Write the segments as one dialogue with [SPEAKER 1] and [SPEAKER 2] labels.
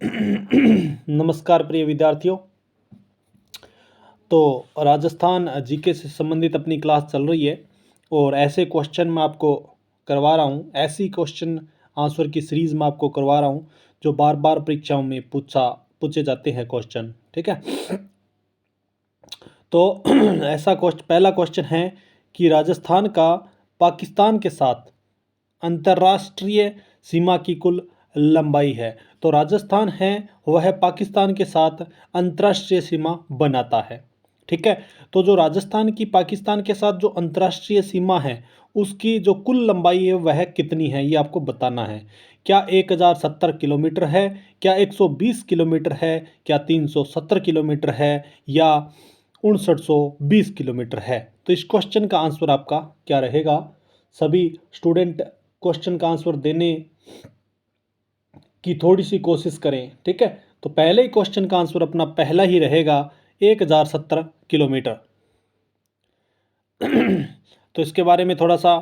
[SPEAKER 1] नमस्कार प्रिय विद्यार्थियों। तो राजस्थान जीके से संबंधित अपनी क्लास चल रही है और ऐसे क्वेश्चन मैं आपको करवा रहा हूँ, ऐसी क्वेश्चन आंसर की सीरीज़ में आपको करवा रहा हूँ जो बार बार परीक्षाओं में पूछे जाते हैं क्वेश्चन। ठीक है, तो ऐसा पहला क्वेश्चन है कि राजस्थान का पाकिस्तान के साथ अंतर्राष्ट्रीय सीमा की कुल लंबाई है। तो राजस्थान है वह पाकिस्तान के साथ अंतर्राष्ट्रीय सीमा बनाता है। ठीक है, तो जो राजस्थान की पाकिस्तान के साथ जो अंतर्राष्ट्रीय सीमा है उसकी जो कुल लंबाई है वह कितनी है, ये आपको बताना है। क्या 1070 किलोमीटर है, क्या 120 किलोमीटर है, क्या 370 किलोमीटर है, या 5920 किलोमीटर है। तो इस क्वेश्चन का आंसर आपका क्या रहेगा? सभी स्टूडेंट क्वेश्चन का आंसर देने की थोड़ी सी कोशिश करें। ठीक है, तो पहले ही क्वेश्चन का आंसर अपना पहला ही रहेगा 1070 किलोमीटर। तो इसके बारे में थोड़ा सा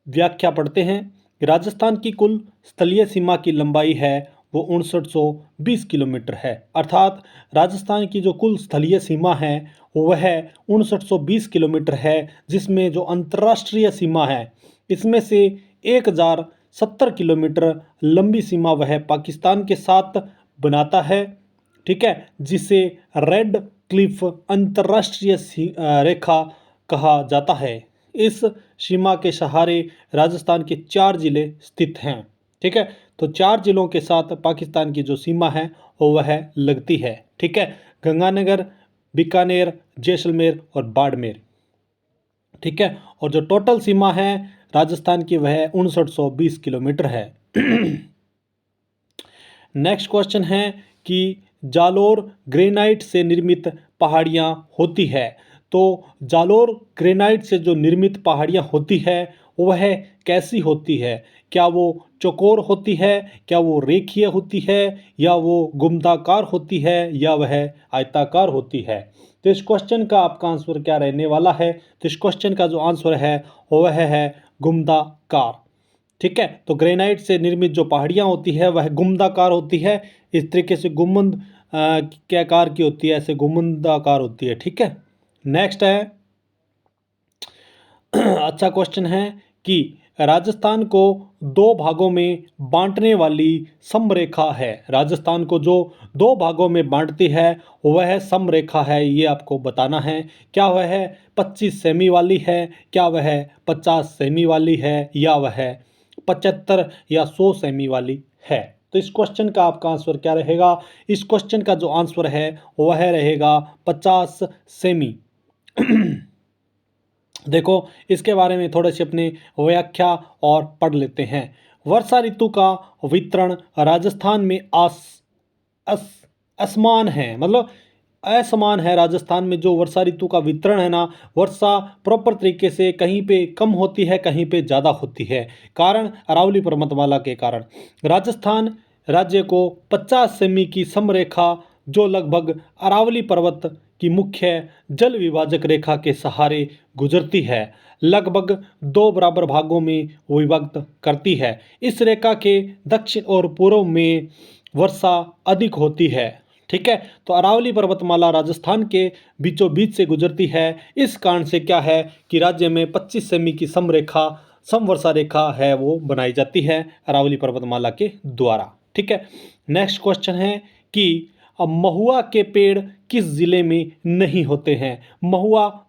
[SPEAKER 1] व्याख्या पढ़ते हैं। राजस्थान की कुल स्थलीय सीमा की लंबाई है वो 5920 किलोमीटर है। अर्थात राजस्थान की जो कुल स्थलीय सीमा है वह 5920 किलोमीटर है, जिसमें जो अंतर्राष्ट्रीय सीमा है इसमें से 1070 किलोमीटर लंबी सीमा वह पाकिस्तान के साथ बनाता है। ठीक है, जिसे रेड क्लिफ अंतर्राष्ट्रीय रेखा कहा जाता है। इस सीमा के सहारे राजस्थान के 4 जिले स्थित हैं। ठीक है, तो 4 जिलों के साथ पाकिस्तान की जो सीमा है वह लगती है। ठीक है, गंगानगर, बीकानेर, जैसलमेर और बाड़मेर। ठीक है, और जो टोटल सीमा है राजस्थान की वह 5920 किलोमीटर है। नेक्स्ट क्वेश्चन है कि जालोर ग्रेनाइट से निर्मित पहाड़ियाँ होती है। तो जालोर ग्रेनाइट से जो निर्मित पहाड़ियाँ होती है वह कैसी होती है? क्या वो चौकोर होती है, क्या वो रेखीय होती है, या वो गुम्बदाकार होती है, या वह आयताकार होती है? तो इस क्वेश्चन का आपका आंसर क्या रहने वाला है? तो इस क्वेश्चन का जो आंसर है वह है गुम्बदाकार। ठीक है, तो ग्रेनाइट से निर्मित जो पहाड़ियाँ होती है वह गुम्बदाकार होती है। इस तरीके से गुम्बद के आकार की होती है, ऐसे गुम्बदाकार होती है। ठीक है, नेक्स्ट है अच्छा क्वेश्चन है कि राजस्थान को 2 भागों में बांटने वाली समरेखा है। राजस्थान को जो 2 भागों में बांटती है वह समरेखा है, ये आपको बताना है। क्या वह 25 सेमी वाली है, क्या वह 50 सेमी वाली है, या वह 75 या 100 सेमी वाली है? तो इस क्वेश्चन का आपका आंसर क्या रहेगा? इस क्वेश्चन का जो आंसर है वह रहेगा 50 सेमी। देखो, इसके बारे में थोड़े से अपने व्याख्या और पढ़ लेते हैं। वर्षा ऋतु का वितरण राजस्थान में असमान है, मतलब असमान है। राजस्थान में जो वर्षा ऋतु का वितरण है ना, वर्षा प्रॉपर तरीके से कहीं पे कम होती है, कहीं पे ज़्यादा होती है। कारण अरावली पर्वतमाला के कारण राजस्थान राज्य को 50 सेमी की समरेखा, जो लगभग अरावली पर्वत की मुख्य जल विभाजक रेखा के सहारे गुजरती है, लगभग 2 बराबर भागों में विभक्त करती है। इस रेखा के दक्षिण और पूर्व में वर्षा अधिक होती है। ठीक है, तो अरावली पर्वतमाला राजस्थान के बीचों बीच से गुजरती है। इस कारण से क्या है कि राज्य में 25 सेमी की समवर्षा रेखा है वो बनाई जाती है अरावली पर्वतमाला के द्वारा। ठीक है, नेक्स्ट क्वेश्चन है कि महुआ के पेड़ किस जिले में नहीं होते हैं? महुआ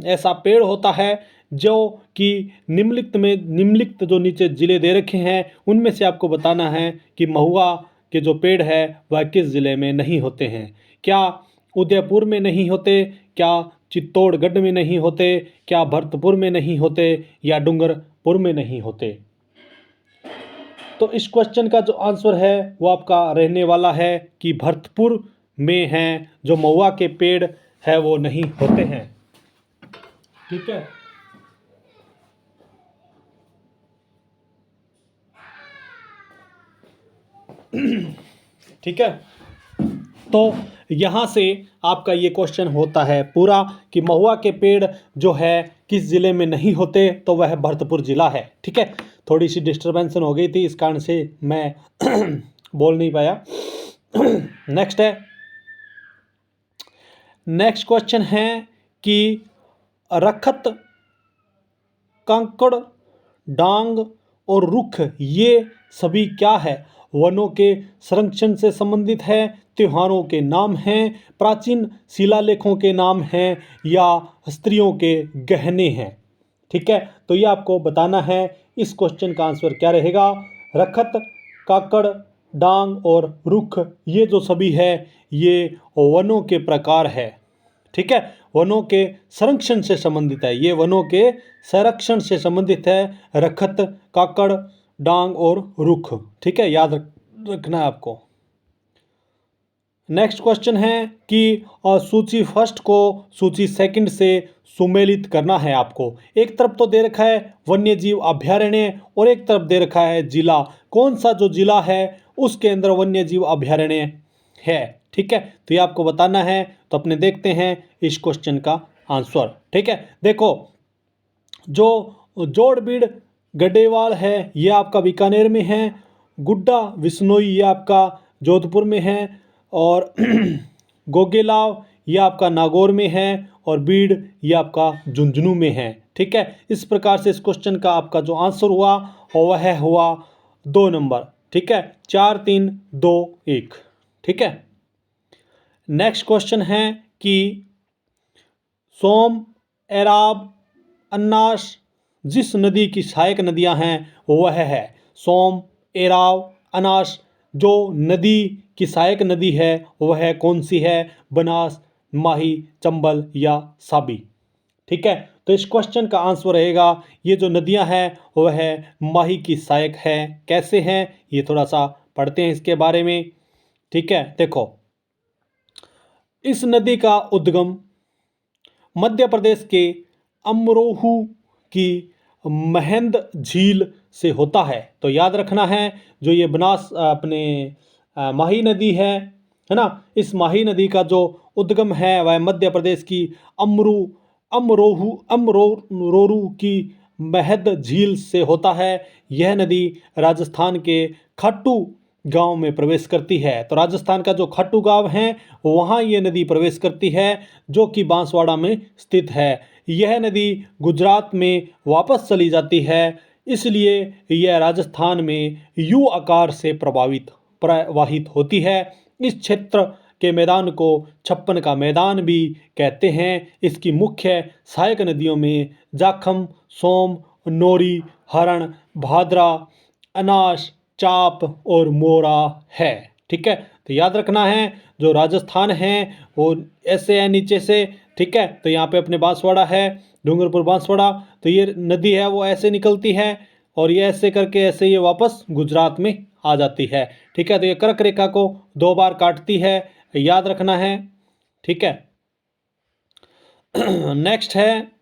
[SPEAKER 1] ऐसा पेड़ होता है जो कि निम्नलिखित जो नीचे जिले दे रखे हैं उनमें से आपको बताना है कि महुआ के जो पेड़ है वह किस ज़िले में नहीं होते हैं। क्या उदयपुर में नहीं होते, क्या चित्तौड़गढ़ में नहीं होते, क्या भरतपुर में नहीं होते, या डूंगरपुर में नहीं होते? तो इस क्वेश्चन का जो आंसर है वो आपका रहने वाला है कि भरतपुर में हैं जो महुआ के पेड़ है वो नहीं होते हैं। ठीक है, ठीक है, तो यहाँ से आपका ये क्वेश्चन होता है पूरा कि महुआ के पेड़ जो है किस ज़िले में नहीं होते, तो वह भरतपुर ज़िला है। ठीक है, थोड़ी सी डिस्टर्बेंस हो गई थी, इस कारण से मैं बोल नहीं पाया। नेक्स्ट है, नेक्स्ट क्वेश्चन है कि रखत, कंकड़, डांग और रुख ये सभी क्या है? वनों के संरक्षण से संबंधित है, त्योहारों के नाम हैं, प्राचीन शिलालेखों के नाम हैं, या स्त्रियों के गहने हैं। ठीक है, तो ये आपको बताना है। इस क्वेश्चन का आंसर क्या रहेगा? रखत, काकड़, डांग और रुख ये जो सभी है ये वनों के प्रकार है। ठीक है, वनों के संरक्षण से संबंधित है, ये वनों के संरक्षण से संबंधित है, रखत, काकड़, डांग और रुख। ठीक है, याद रखना है आपको। नेक्स्ट क्वेश्चन है कि सूची फर्स्ट को सूची सेकंड से सुमेलित करना है आपको। एक तरफ तो दे रखा है वन्यजीव अभयारण्य और एक तरफ दे रखा है जिला। कौन सा जो जिला है उसके अंदर वन्यजीव अभयारण्य है? ठीक है, तो ये आपको बताना है। तो अपने देखते हैं इस क्वेश्चन का आंसर। ठीक है, देखो जो जोड़बीड़ गढ़ेवाल है ये आपका बीकानेर में है, गुड्डा विश्नोई ये आपका जोधपुर में है, और गोगेलाव ये आपका नागौर में है, और बीड़ ये आपका झुंझुनू में है। ठीक है, इस प्रकार से इस क्वेश्चन का आपका जो आंसर हुआ वह हुआ 2 नंबर। ठीक है, 4 3 2 1। ठीक है, नेक्स्ट क्वेश्चन है कि सोम, एराब, अन्नास जिस नदी की सहायक नदियां हैं वह है। सोम, एराव, अनास जो नदी की सहायक नदी है वह कौन सी है? बनास, माही, चंबल या साबी। ठीक है, तो इस क्वेश्चन का आंसर रहेगा ये जो नदियां हैं वह माही की सहायक है। कैसे हैं ये थोड़ा सा पढ़ते हैं इसके बारे में। ठीक है, देखो इस नदी का उद्गम मध्य प्रदेश के अमरोहू की महंद झील से होता है। तो याद रखना है जो ये बनास अपने माही नदी है ना, इस माही नदी का जो उद्गम है वह मध्य प्रदेश की अमरोरू की महद झील से होता है। यह नदी राजस्थान के खाटू गांव में प्रवेश करती है। तो राजस्थान का जो खाटू गांव है वहाँ ये नदी प्रवेश करती है जो कि बांसवाड़ा में स्थित है। यह नदी गुजरात में वापस चली जाती है, इसलिए यह राजस्थान में यू आकार से प्रवाहित होती है। इस क्षेत्र के मैदान को छप्पन का मैदान भी कहते हैं। इसकी मुख्य सहायक नदियों में जाखम, सोम, नोरी, हरण, भादरा, अनास, चाप और मोरा है। ठीक है, तो याद रखना है जो राजस्थान है वो ऐसे है नीचे से। ठीक है, तो यहाँ पे अपने बांसवाड़ा है, डूंगरपुर बांसवाड़ा, तो ये नदी है वो ऐसे निकलती है और ये ऐसे करके ऐसे ये वापस गुजरात में आ जाती है। ठीक है, तो ये कर्क रेखा को 2 बार काटती है, याद रखना है। ठीक है, नेक्स्ट है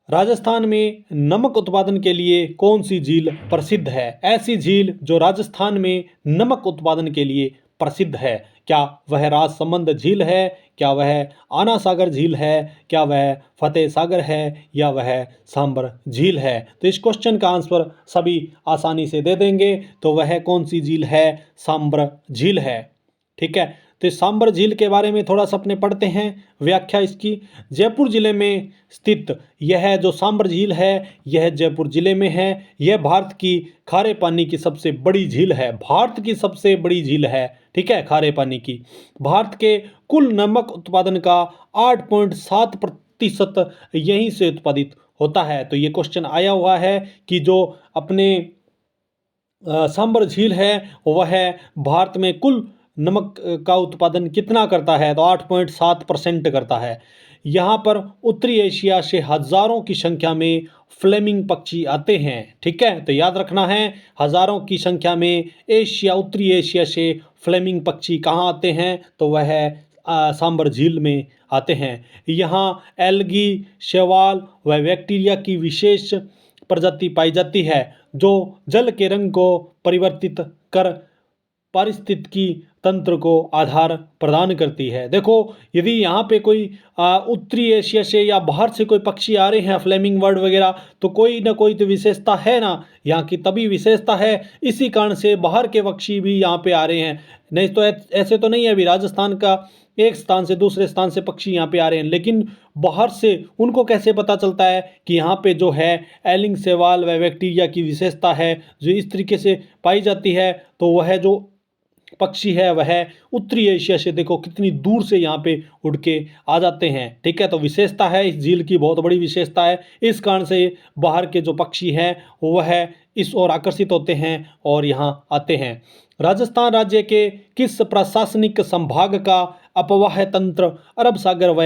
[SPEAKER 1] राजस्थान में नमक उत्पादन के लिए कौन सी झील प्रसिद्ध है? ऐसी झील जो राजस्थान में नमक उत्पादन के लिए प्रसिद्ध है, क्या वह राजसमंद झील है, क्या वह आना सागर झील है, क्या वह फतेह सागर है, या वह सांबर झील है? तो इस क्वेश्चन का आंसर सभी आसानी से दे देंगे। तो वह कौन सी झील है? सांबर झील है। ठीक है, तो इस सांबर झील के बारे में थोड़ा सा अपने पढ़ते हैं व्याख्या इसकी। जयपुर जिले में स्थित यह जो सांबर झील है यह जयपुर जिले में है। यह भारत की खारे पानी की सबसे बड़ी झील है, भारत की सबसे बड़ी झील है। ठीक है, खारे पानी की। भारत के कुल नमक उत्पादन का 8.7% यहीं से उत्पादित होता है। तो ये क्वेश्चन आया हुआ है कि जो अपने सांबर झील है वह भारत में कुल नमक का उत्पादन कितना करता है? तो 8.7% करता है। यहाँ पर उत्तरी एशिया से हजारों की संख्या में फ्लेमिंग पक्षी आते हैं। ठीक है, तो याद रखना है हजारों की संख्या में उत्तरी एशिया से फ्लेमिंग पक्षी कहाँ आते हैं? तो वह सांबर झील में आते हैं। यहाँ एल्गी, शैवाल व बैक्टीरिया की विशेष प्रजाति पाई जाती है जो जल के रंग को परिवर्तित कर पारिस्थितिकी तंत्र को आधार प्रदान करती है। देखो, यदि यहाँ पे कोई उत्तरी एशिया से या बाहर से कोई पक्षी आ रहे हैं, फ्लेमिंग बर्ड वगैरह, तो कोई ना कोई तो विशेषता है ना, यहाँ की तभी विशेषता है, इसी कारण से बाहर के पक्षी भी यहाँ पे आ रहे हैं। नहीं तो ऐसे तो नहीं है अभी राजस्थान का एक स्थान से दूसरे स्थान से पक्षी यहाँ पे आ रहे हैं, लेकिन बाहर से उनको कैसे पता चलता है कि यहाँ पे जो है एलिंग शैवाल व बैक्टीरिया की विशेषता है जो इस तरीके से पाई जाती है, तो वह जो पक्षी है वह उत्तरी एशिया से देखो कितनी दूर से यहाँ पे उड़ के आ जाते हैं। ठीक है, तो विशेषता है इस झील की, बहुत बड़ी विशेषता है। इस कारण से बाहर के जो पक्षी हैं वह इस ओर आकर्षित होते हैं और यहाँ आते हैं। राजस्थान राज्य के किस प्रशासनिक संभाग का अपवाह तंत्र अरब सागर व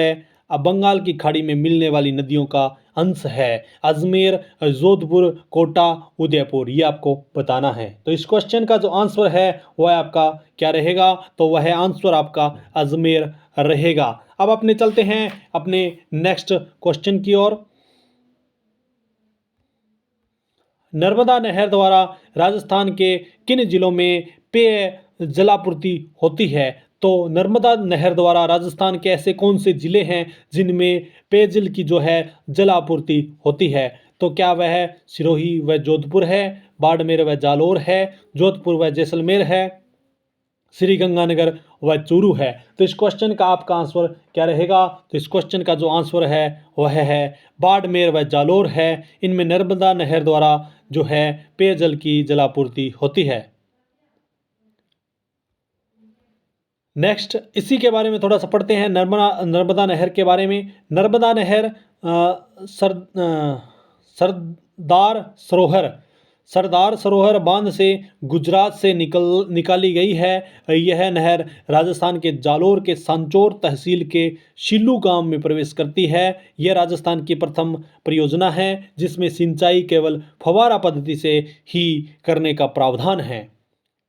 [SPEAKER 1] बंगाल की खाड़ी में मिलने वाली नदियों का अंश है? अजमेर, जोधपुर, कोटा, उदयपुर, ये आपको बताना है। तो इस क्वेश्चन का जो आंसर है वह आपका क्या रहेगा? तो वह आंसर आपका अजमेर रहेगा। अब अपने चलते हैं अपने नेक्स्ट क्वेश्चन की ओर। नर्मदा नहर द्वारा राजस्थान के किन जिलों में पेय जलापूर्ति होती है? तो नर्मदा नहर द्वारा राजस्थान के ऐसे कौन से जिले हैं जिनमें पेयजल की जो है जलापूर्ति होती है? तो क्या वह सिरोही व जोधपुर है, बाड़मेर व जालोर है, जोधपुर व जैसलमेर है, श्री गंगानगर व चूरू है? तो इस क्वेश्चन का आपका आंसर क्या रहेगा? तो इस क्वेश्चन का जो आंसर है वह है बाड़मेर व जालोर है। इनमें नर्मदा नहर द्वारा जो है पेयजल की जलापूर्ति होती है। नेक्स्ट इसी के बारे में थोड़ा सा पढ़ते हैं, नर्मदा नहर के बारे में। नर्मदा नहर सरदार सरोवर बांध से गुजरात से निकाली गई है। यह नहर राजस्थान के जालोर के सांचौर तहसील के शिल्लू गांव में प्रवेश करती है। यह राजस्थान की प्रथम परियोजना है जिसमें सिंचाई केवल फव्वारा पद्धति से ही करने का प्रावधान है।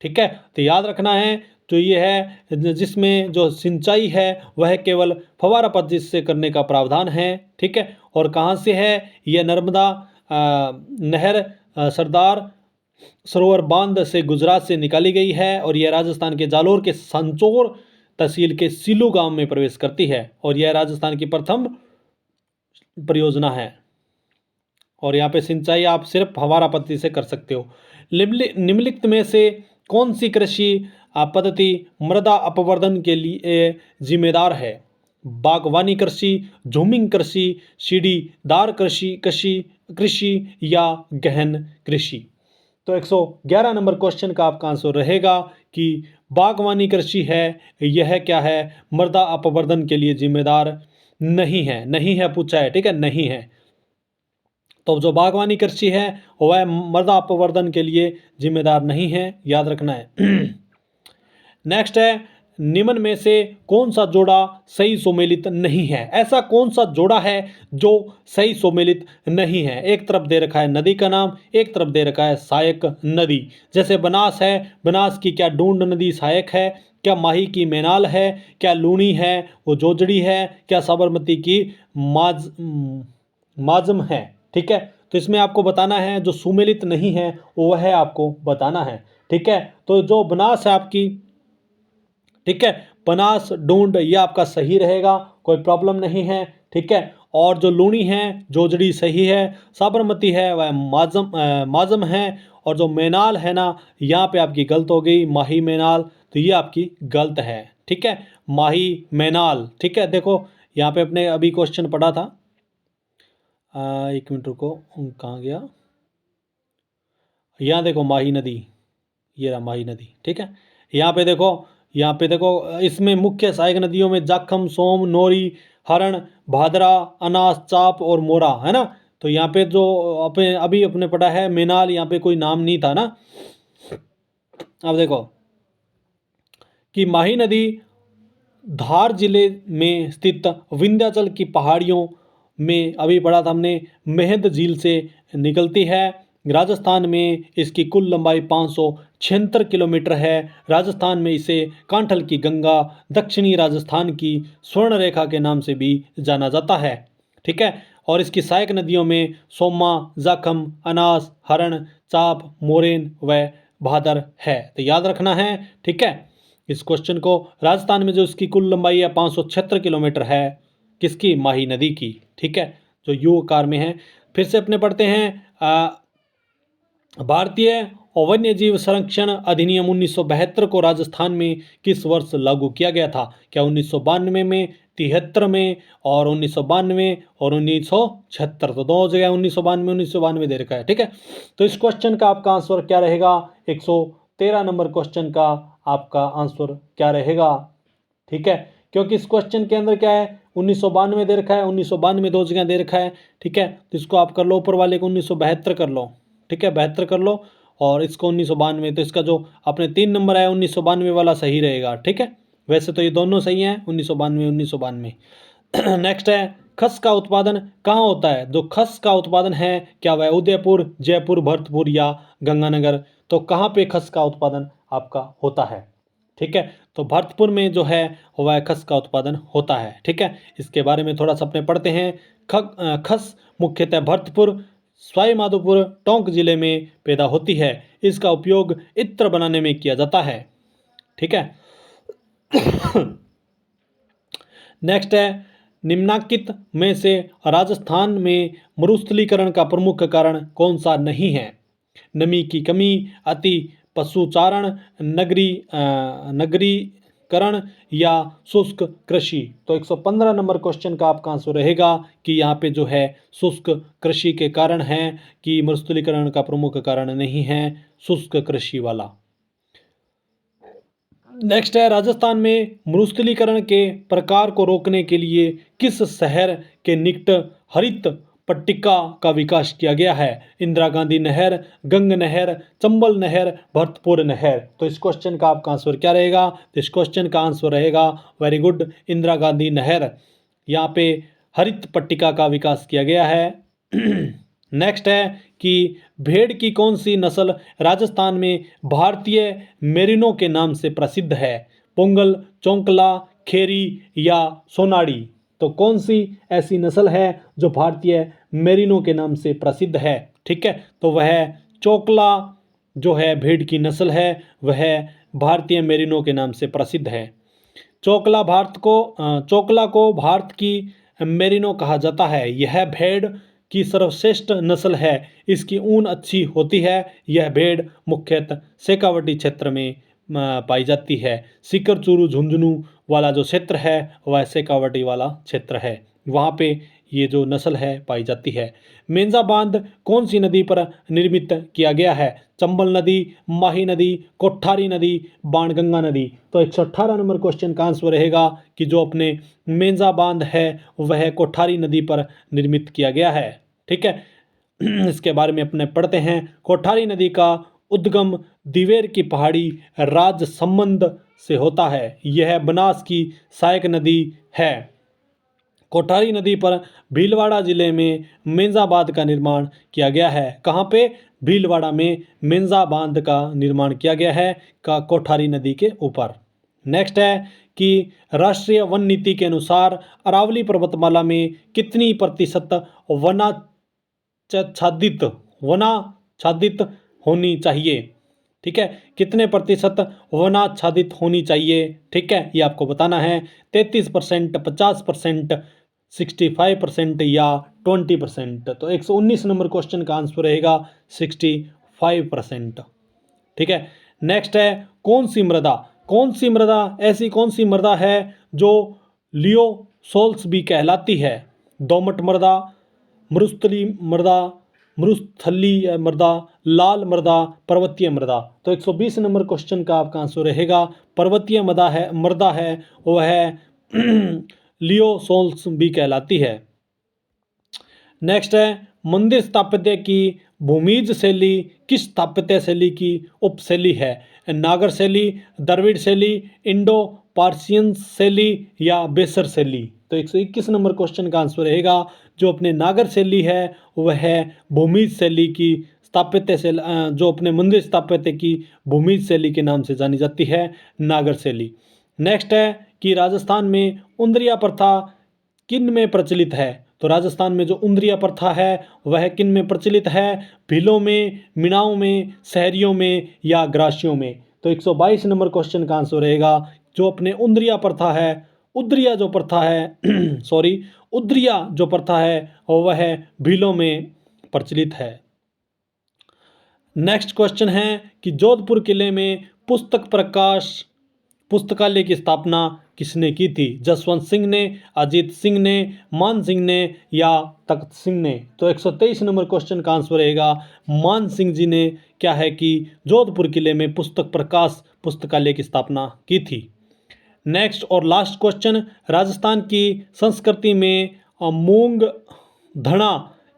[SPEAKER 1] ठीक है, तो याद रखना है तो ये है जिसमें जो सिंचाई है वह केवल फव्वारा पद्धति से करने का प्रावधान है। ठीक है, और कहाँ से है? यह नर्मदा नहर सरदार सरोवर बांध से गुजरात से निकाली गई है और यह राजस्थान के जालोर के सांचौर तहसील के सिल्लू गांव में प्रवेश करती है और यह राजस्थान की प्रथम परियोजना है। और यहाँ पे सिंचाई आप सिर्फ फव्वारा पद्धति से कर सकते हो। निम्नलिखित में से कौन सी कृषि पद्धति मृदा अपवर्धन के लिए जिम्मेदार है? बागवानी कृषि, झूमिंग कृषि, सीढ़ीदार कृषि या गहन कृषि? तो 111 नंबर क्वेश्चन का आपका आंसर रहेगा कि बागवानी कृषि है, यह क्या है? मृदा अपवर्धन के लिए जिम्मेदार नहीं है। नहीं है पूछा है, ठीक है, नहीं है। तो जो बागवानी कृषि है वह मृदा अपवर्धन के लिए जिम्मेदार नहीं है, याद रखना है। नेक्स्ट है, निम्न में से कौन सा जोड़ा सही सुमेलित नहीं है? ऐसा कौन सा जोड़ा है जो सही सुमेलित नहीं है? एक तरफ दे रखा है नदी का नाम, एक तरफ दे रखा है सहायक नदी। जैसे बनास है, बनास की क्या डूंड नदी सहायक है? क्या माही की मैनाल है? क्या लूणी है वो जोजड़ी है? क्या साबरमती की माजम है? ठीक है, तो इसमें आपको बताना है जो सुमेलित नहीं है वह है आपको बताना है। ठीक है, तो जो बनास है आपकी, ठीक है, बनास डूंड ये आपका सही रहेगा, कोई प्रॉब्लम नहीं है। ठीक है, और जो लूणी है जोजड़ी सही है, साबरमती है वह माजम है, और जो मैनाल है ना यहाँ पे आपकी गलत हो गई, माही मैनाल, तो ये आपकी गलत है। ठीक है, माही मैनाल। ठीक है, देखो यहाँ पे अपने अभी क्वेश्चन पढ़ा था, एक मिनट रुको, कहाँ गया? यहाँ देखो माही नदी, ये रहा माही नदी। ठीक है, यहाँ पे देखो इसमें मुख्य सहायक नदियों में जाखम, सोम, नोरी, हरण, भादरा, अनास, चाप और मोरा है ना। तो यहाँ पे जो अभी अपने पढ़ा है मैनाल, यहाँ पे कोई नाम नहीं था ना। अब देखो कि माही नदी धार जिले में स्थित विंध्याचल की पहाड़ियों में, अभी पढ़ा था हमने, मेहंद झील से निकलती है। राजस्थान में इसकी कुल लंबाई 576 किलोमीटर है। राजस्थान में इसे कांठल की गंगा, दक्षिणी राजस्थान की स्वर्ण रेखा के नाम से भी जाना जाता है। ठीक है, और इसकी सहायक नदियों में सोमा, जाखम, अनास, हरण, चाप, मोरेन व भादर है। तो याद रखना है। ठीक है, इस क्वेश्चन को। राजस्थान में जो इसकी कुल लंबाई है 576 किलोमीटर है, किसकी? माही नदी की। ठीक है, जो यू आकार में है। फिर से अपने पढ़ते हैं भारतीय वन्य जीव संरक्षण अधिनियम 1972 को राजस्थान में किस वर्ष लागू किया गया था? क्या 1992 में, 73 में, और 1992 और 1976? तो दो जगह 1992 दे रखा है। ठीक है, तो इस क्वेश्चन का आपका आंसर क्या रहेगा? 113 नंबर क्वेश्चन का आपका आंसर क्या रहेगा? ठीक है, क्योंकि इस क्वेश्चन के अंदर क्या है, 1992 दे रखा है, 1992 दो जगह दे रखा है। ठीक है, तो इसको आप कर लो, ऊपर वाले को 1972 कर लो। ठीक है, 72 कर लो, और इसको 1992, तो इसका जो अपने 3 नंबर है 1992 वाला सही रहेगा। ठीक है, वैसे तो ये दोनों सही हैं, 1992। नेक्स्ट है, खस का उत्पादन कहाँ होता है? जो खस का उत्पादन है, क्या वह उदयपुर, जयपुर, भरतपुर या गंगानगर? तो कहाँ पे खस का उत्पादन आपका होता है? ठीक है, तो भरतपुर में जो है वह खस का उत्पादन होता है। ठीक है, इसके बारे में थोड़ा सा अपने पढ़ते हैं। खस मुख्यतः भरतपुर, सवाई माधोपुर, टोंक जिले में पैदा होती है। इसका उपयोग इत्र बनाने में किया जाता है। ठीक है, नेक्स्ट है, निम्नलिखित में से राजस्थान में मरुस्थलीकरण का प्रमुख कारण कौन सा नहीं है? नमी की कमी, अति पशुचारण, नगरीकरण या शुष्क कृषि? तो 115 नंबर क्वेश्चन का आपका आंसर रहेगा कि यहाँ पे जो है शुष्क कृषि के कारण है, कि मरुस्थलीकरण का प्रमुख कारण नहीं है शुष्क कृषि वाला। नेक्स्ट है, राजस्थान में मरुस्थलीकरण के प्रकार को रोकने के लिए किस शहर के निकट हरित पट्टिका का विकास किया गया है? इंदिरा गांधी नहर, गंग नहर, चंबल नहर, भरतपुर नहर? तो इस क्वेश्चन का आपका आंसर क्या रहेगा? तो इस क्वेश्चन का आंसर रहेगा, वेरी गुड, इंदिरा गांधी नहर। यहाँ पे हरित पट्टिका का विकास किया गया है। नेक्स्ट है कि भेड़ की कौन सी नस्ल राजस्थान में भारतीय मेरिनो के नाम से प्रसिद्ध है? पोंगल, चौंकला, खेरी या सोनाड़ी? तो कौन सी ऐसी नस्ल है जो भारतीय मेरिनो के नाम से प्रसिद्ध है? ठीक है, तो वह चौकला जो है भेड़ की नस्ल है, वह भारतीय मेरिनो के नाम से प्रसिद्ध है। चौकला को भारत की मेरिनो कहा जाता है। यह भेड़ की सर्वश्रेष्ठ नस्ल है। इसकी ऊन अच्छी होती है। यह भेड़ मुख्यतः शेखावटी क्षेत्र में पाई जाती है। सीकर, चूरू, झुंझुनू वाला जो क्षेत्र है वह शेखावटी वाला क्षेत्र है, वहाँ पे ये जो नस्ल है पाई जाती है। मेंजा बांध कौन सी नदी पर निर्मित किया गया है? चंबल नदी, माही नदी, कोठारी नदी, बाणगंगा नदी? तो 118 नंबर क्वेश्चन का आंसर रहेगा कि जो अपने मेंजा बांध है वह कोठारी नदी पर निर्मित किया गया है। ठीक है, इसके बारे में अपने पढ़ते हैं। कोठारी नदी का उद्गम दिवेर की पहाड़ी राजसमंद से होता है। यह बनास की सहायक नदी है। कोठारी नदी पर भीलवाड़ा जिले में मेंजा बांध का निर्माण किया गया है। कहाँ पे? भीलवाड़ा में मेंजा बांध का निर्माण किया गया है, का कोठारी नदी के ऊपर। नेक्स्ट है कि राष्ट्रीय वन नीति के अनुसार अरावली पर्वतमाला में कितनी प्रतिशत वनाच्छादित होनी चाहिए? ठीक है, कितने प्रतिशत वनाच्छादित होनी चाहिए? ठीक है, ये आपको बताना है। 33%, 50%, 65% या 20%? तो 119 नंबर क्वेश्चन का आंसर रहेगा 65%। ठीक है, नेक्स्ट है, कौन सी मृदा ऐसी कौन सी मृदा है जो लियोसोल्स भी कहलाती है? दोमट मृदा, मरुस्थली मृदा, लाल मृदा, पर्वतीय मृदा? तो 120 नंबर क्वेश्चन का आपका आंसर रहेगा पर्वतीय मृदा है वह लियोसोल्स भी कहलाती है। नेक्स्ट है, मंदिर स्थापत्य की भूमिज शैली किस स्थापत्य शैली की उपशैली है? नागर शैली, द्रविड़ शैली, इंडो पार्सियन शैली या बेसर शैली? तो 121 नंबर क्वेश्चन का आंसर रहेगा जो अपने नागर शैली है वह भूमिज शैली की स्थापत्य शैली, जो अपने मंदिर स्थापत्य की भूमिज शैली के नाम से जानी जाती है, नागर शैली। नेक्स्ट है कि राजस्थान में उंदरिया प्रथा किन में प्रचलित है? तो राजस्थान में जो उंदरिया प्रथा है वह किन में प्रचलित है? भीलों में, मीणाओं में, शहरियों में या ग्रासियों में? तो 122 नंबर क्वेश्चन का आंसर रहेगा जो अपने उद्रिया प्रथा है, उद्रिया जो प्रथा है सॉरी उद्रिया जो प्रथा है वह भीलों में प्रचलित है। नेक्स्ट क्वेश्चन है कि जोधपुर किले में पुस्तकालय की स्थापना किसने की थी? जसवंत सिंह ने, अजीत सिंह ने, मान सिंह ने या तख्त सिंह ने? तो 123 नंबर क्वेश्चन का आंसर रहेगा मान सिंह जी ने क्या है कि जोधपुर किले में पुस्तकालय की स्थापना की थी। नेक्स्ट और लास्ट क्वेश्चन, राजस्थान की संस्कृति में मूंग धना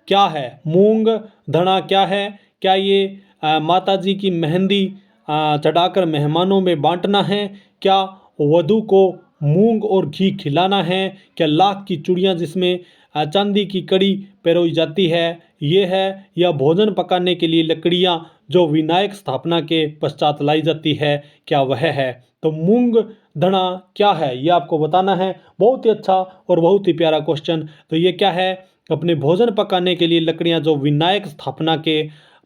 [SPEAKER 1] क्या है? मूंग धना क्या है? क्या ये माता जी की मेहंदी चढ़ाकर मेहमानों में बांटना है? क्या वधू को मूंग और घी खिलाना है? क्या लाख की चूड़ियाँ जिसमें चांदी की कड़ी पिरोई जाती है ये है? या भोजन पकाने के लिए लकड़ियाँ जो विनायक स्थापना के पश्चात लाई जाती है क्या वह है? तो मूंग धना क्या है ये आपको बताना है। बहुत ही अच्छा और बहुत ही प्यारा क्वेश्चन। तो ये क्या है? अपने भोजन पकाने के लिए लकड़ियाँ जो विनायक स्थापना के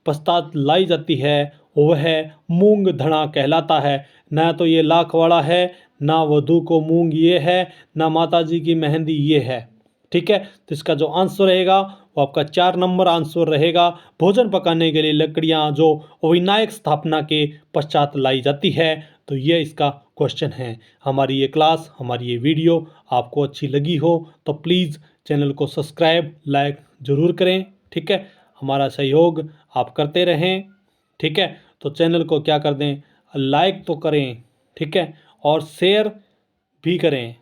[SPEAKER 1] पश्चात लाई जाती है वह मूंग धना कहलाता है। ना तो ये लाख वाला है, ना वधू को मूंग ये है, ना माता जी की मेहंदी ये है। ठीक है, तो इसका जो आंसर रहेगा वो आपका 4 नंबर आंसर रहेगा। भोजन पकाने के लिए लकड़ियाँ जो विनायक स्थापना के पश्चात लाई जाती है। तो ये इसका क्वेश्चन है। हमारी ये क्लास, हमारी ये वीडियो आपको अच्छी लगी हो तो प्लीज़ चैनल को सब्सक्राइब लाइक ज़रूर करें। ठीक है, हमारा सहयोग आप करते रहें। ठीक है, तो चैनल को क्या कर दें, लाइक तो करें। ठीक है, और शेयर भी करें,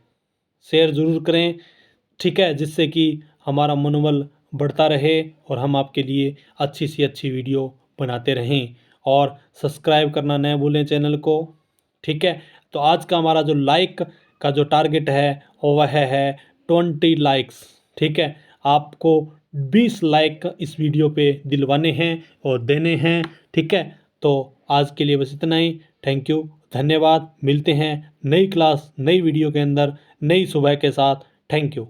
[SPEAKER 1] शेयर ज़रूर करें। ठीक है, जिससे कि हमारा मनोबल बढ़ता रहे और हम आपके लिए अच्छी सी अच्छी वीडियो बनाते रहें। और सब्सक्राइब करना न भूलें चैनल को। ठीक है, तो आज का हमारा जो लाइक का जो टारगेट है वह है 20 लाइक्स। ठीक है, आपको 20 लाइक इस वीडियो पे दिलवाने हैं और देने हैं। ठीक है, तो आज के लिए बस इतना ही। थैंक यू, धन्यवाद। मिलते हैं नई क्लास नई वीडियो के अंदर नई सुबह के साथ। Thank you.